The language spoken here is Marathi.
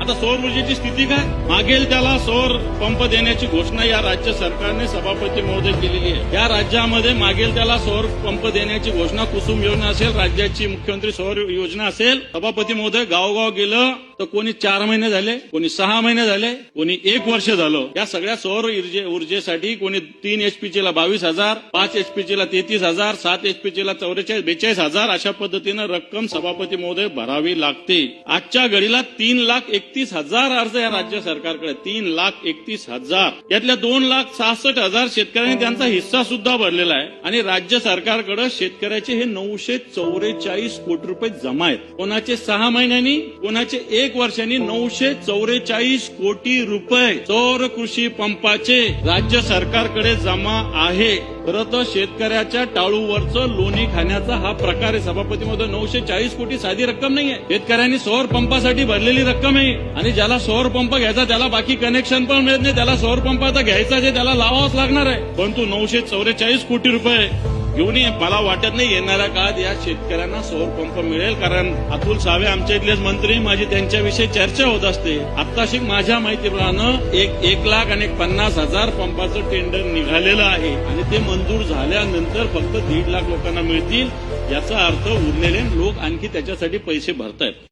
आता सौर ऊर्जेची स्थिती काय? मागेल त्याला सौर पंप देण्याची घोषणा या राज्य सरकारने सभापती महोदय केलेली आहे. या राज्यामध्ये मागेल त्याला सौर पंप देण्याची घोषणा कुसुम योजना असेल, राज्याची मुख्यमंत्री सौर योजना असेल. सभापती महोदय गावोगाव गेलं तर कोणी 4 महिने झाले, कोणी 6 महिने झाले, कोणी 1 वर्ष झालं. या सगळ्या सौर ऊर्जेसाठी कोणी 3 एचपीची ला 22,000, 5 एचपीची ला 33,000, 7 एचपीची ला 42,000 अशा पद्धतीनं रक्कम सभापती महोदय भरावी लागते. आजच्या घडीला 3,31,000 अर्ज या राज्य सरकारकडे, 3,31,000. यातल्या 2,66,000 शेतकऱ्यांनी त्यांचा हिस्सा सुद्धा भरलेला आहे आणि राज्य सरकारकडे शेतकऱ्याचे हे 944 कोटी रुपये जमा आहेत. कोणाचे 6 महिन्यांनी, कोणाचे 1 वर्षांनी 944 कोटी रुपये सौर कृषी पंपाचे राज्य सरकारकडे जमा आहे. खरं तर शेतकऱ्याच्या टाळूवरचं लोणी खाण्याचा हा प्रकार आहे सभापती महोदय. 940 कोटी साधी रक्कम नाहीये, शेतकऱ्यांनी सौर पंपासाठी भरलेली रक्कम आहे. आणि ज्याला सौर पंप घ्यायचा त्याला बाकी कनेक्शन पण मिळत नाही, त्याला सौर पंप आता घ्यायचा जे त्याला लावावाच लागणार आहे. परंतु 944 कोटी रुपये घेऊन मला वाटत नाही येणाऱ्या काळात या शेतकऱ्यांना सौर पंप मिळेल. कारण अतुल सावे आमच्या इथलेच मंत्री, माझी त्यांच्याविषयी चर्चा होत असते. आत्ताशी माझ्या माहितीप्रमाणे 1,50,000 पंपाचं टेंडर निघालेलं आहे आणि ते मंजूर झाल्यानंतर फक्त 1.5 लाख लोकांना मिळतील. याचा अर्थ उरलेले लोक आणखी त्याच्यासाठी पैसे भरतायत.